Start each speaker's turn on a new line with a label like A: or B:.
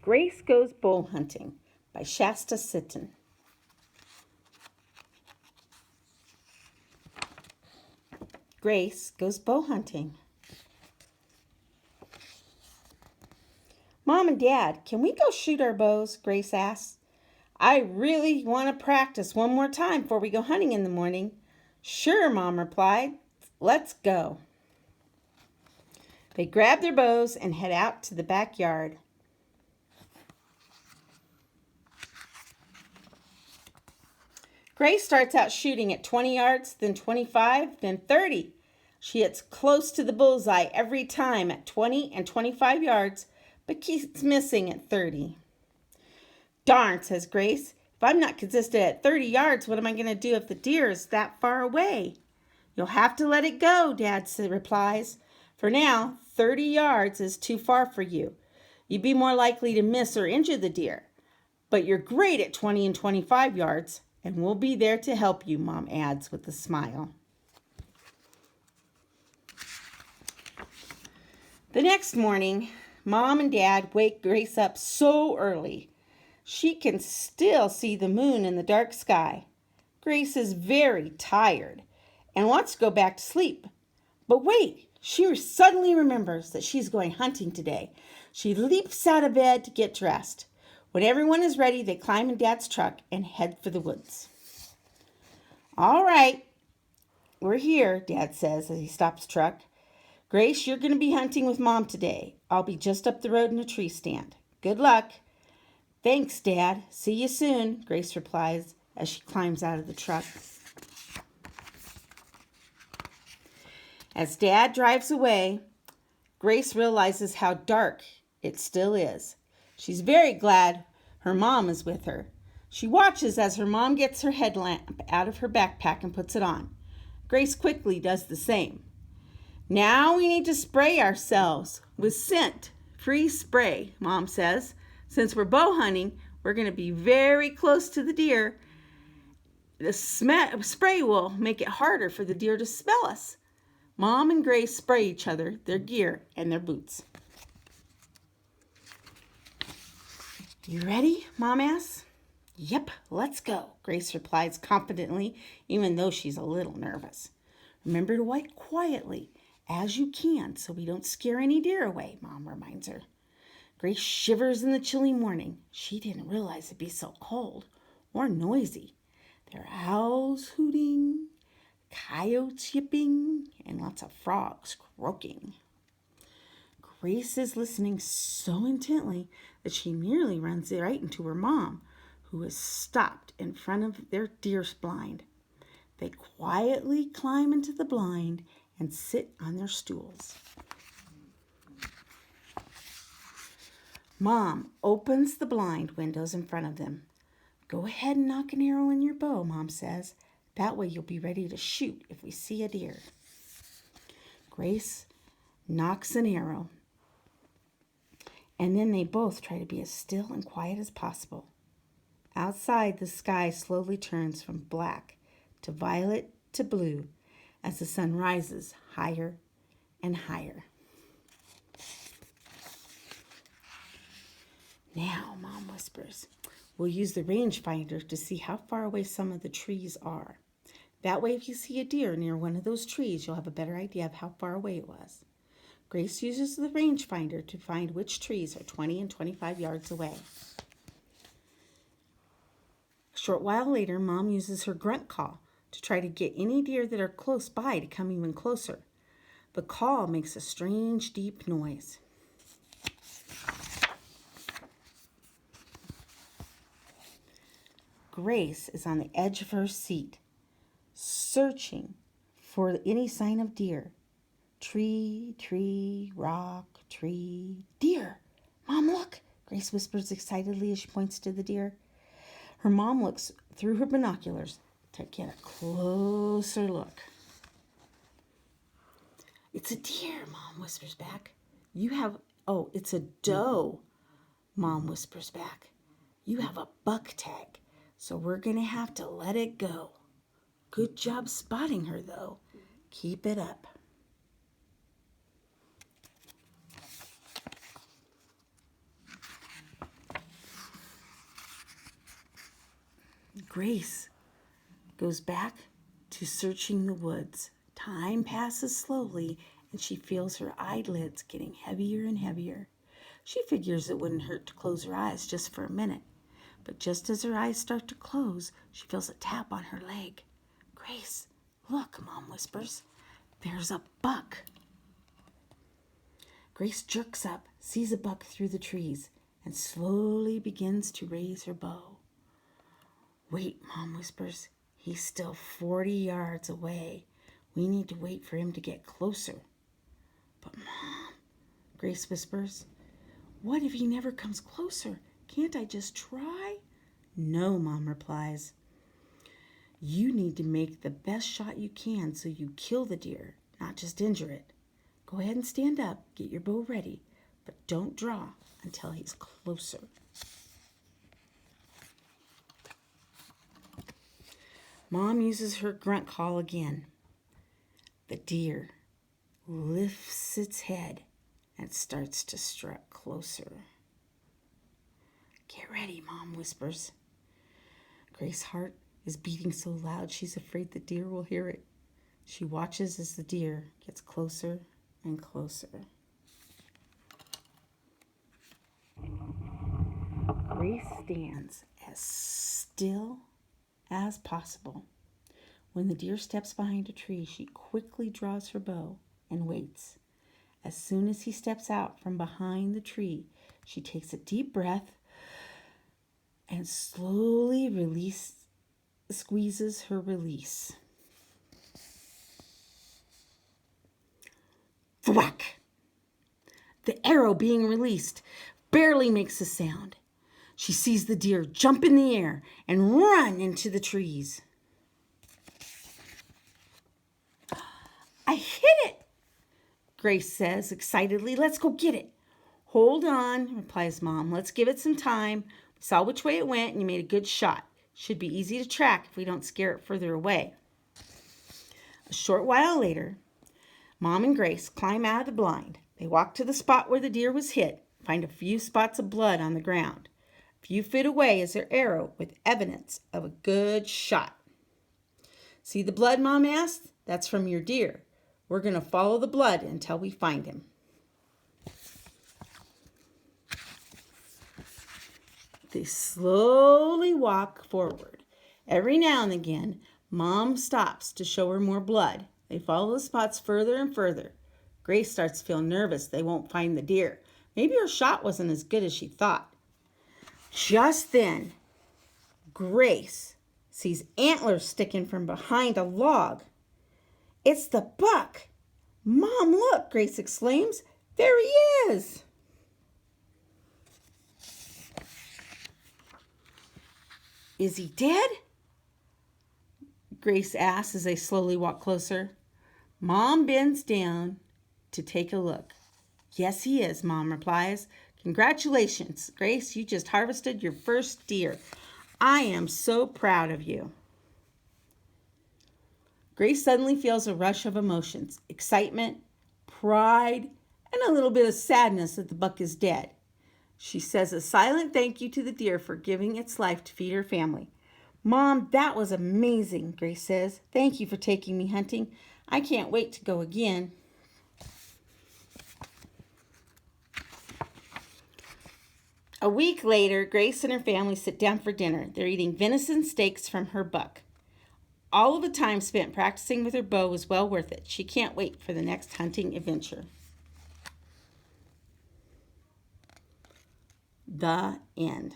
A: Grace Goes Bowhunting by Shasta Sutton. Grace goes bowhunting. Mom and Dad, can we go shoot our bows? Grace asks. I really want to practice one more time before we go hunting in the morning. Sure, Mom replied. Let's go. They grab their bows and head out to the backyard. Grace starts out shooting at 20 yards, then 25, then 30. She hits close to the bullseye every time at 20 and 25 yards, but keeps missing at 30. Darn, says Grace. If I'm not consistent at 30 yards, what am I going to do if the deer is that far away? You'll have to let it go, Dad replies. For now, 30 yards is too far for you. You'd be more likely to miss or injure the deer. But you're great at 20 and 25 yards, and we'll be there to help you, Mom adds with a smile. The next morning, Mom and Dad wake Grace up so early. She can still see the moon in the dark sky. Grace is very tired and wants to go back to sleep. But wait, she suddenly remembers that she's going hunting today. She leaps out of bed to get dressed. When everyone is ready, they climb in Dad's truck and head for the woods. All right, we're here, Dad says as he stops the truck. Grace, you're going to be hunting with Mom today. I'll be just up the road in a tree stand. Good luck. Thanks, Dad. See you soon, Grace replies as she climbs out of the truck. As Dad drives away, Grace realizes how dark it still is. She's very glad her mom is with her. She watches as her mom gets her headlamp out of her backpack and puts it on. Grace quickly does the same. Now we need to spray ourselves with scent-free spray, Mom says. Since we're bow hunting, we're going to be very close to the deer. The spray will make it harder for the deer to smell us. Mom and Grace spray each other, their gear, and their boots. You ready? Mom asks. Yep, let's go, Grace replies confidently, even though she's a little nervous. Remember to walk quietly as you can so we don't scare any deer away, Mom reminds her. Grace shivers in the chilly morning. She didn't realize it'd be so cold or noisy. There are owls hooting, coyotes yipping, and lots of frogs croaking. Grace is listening so intently that she nearly runs right into her mom, who is stopped in front of their deer's blind. They quietly climb into the blind and sit on their stools. Mom opens the blind windows in front of them. Go ahead and knock an arrow in your bow, Mom says. That way you'll be ready to shoot if we see a deer. Grace knocks an arrow, and then they both try to be as still and quiet as possible. Outside, the sky slowly turns from black to violet to blue as the sun rises higher and higher. Now, Mom whispers, we'll use the rangefinder to see how far away some of the trees are. That way, if you see a deer near one of those trees, you'll have a better idea of how far away it was. Grace uses the rangefinder to find which trees are 20 and 25 yards away. A short while later, Mom uses her grunt call to try to get any deer that are close by to come even closer. The call makes a strange, deep noise. Grace is on the edge of her seat, searching for any sign of deer. Tree, rock, tree, deer. Mom, look, Grace whispers excitedly as she points to the deer. Her mom looks through her binoculars to get a closer look. It's a deer, Mom whispers back. It's a doe, Mom whispers back. You have a buck tag, so we're going to have to let it go. Good job spotting her, though. Keep it up. Grace goes back to searching the woods. Time passes slowly, and she feels her eyelids getting heavier and heavier. She figures it wouldn't hurt to close her eyes just for a minute. But just as her eyes start to close, she feels a tap on her leg. Grace, look, Mom whispers. There's a buck. Grace jerks up, sees a buck through the trees, and slowly begins to raise her bow. Wait, Mom whispers. He's still 40 yards away. We need to wait for him to get closer. But Mom, Grace whispers, what if he never comes closer? Can't I just try? No, Mom replies. You need to make the best shot you can so you kill the deer, not just injure it. Go ahead and stand up, get your bow ready, but don't draw until he's closer. Mom uses her grunt call again. The deer lifts its head and starts to strut closer. Get ready, Mom whispers. Grace's heart is beating so loud she's afraid the deer will hear it. She watches as the deer gets closer and closer. Grace stands as still as possible. When the deer steps behind a tree, she quickly draws her bow and waits. As soon as he steps out from behind the tree, she takes a deep breath and slowly squeezes her release. Thwack! The arrow being released barely makes a sound. She sees the deer jump in the air and run into the trees. I hit it, Grace says excitedly. Let's go get it. Hold on, replies Mom. Let's give it some time. We saw which way it went and you made a good shot. Should be easy to track if we don't scare it further away. A short while later, Mom and Grace climb out of the blind. They walk to the spot where the deer was hit, find a few spots of blood on the ground. A few feet away is their arrow with evidence of a good shot. See the blood, Mom asked? That's from your deer. We're going to follow the blood until we find him. They slowly walk forward. Every now and again, Mom stops to show her more blood. They follow the spots further and further. Grace starts to feel nervous they won't find the deer. Maybe her shot wasn't as good as she thought. Just then, Grace sees antlers sticking from behind a log. It's the buck. Mom, look, Grace exclaims. There he is. Is he dead? Grace asks as they slowly walk closer. Mom bends down to take a look. Yes, he is, Mom replies. Congratulations, Grace. You just harvested your first deer. I am so proud of you. Grace suddenly feels a rush of emotions, excitement, pride, and a little bit of sadness that the buck is dead. She says a silent thank you to the deer for giving its life to feed her family. Mom, that was amazing, Grace says. Thank you for taking me hunting. I can't wait to go again. A week later, Grace and her family sit down for dinner. They're eating venison steaks from her buck. All of the time spent practicing with her bow was well worth it. She can't wait for the next hunting adventure. The end.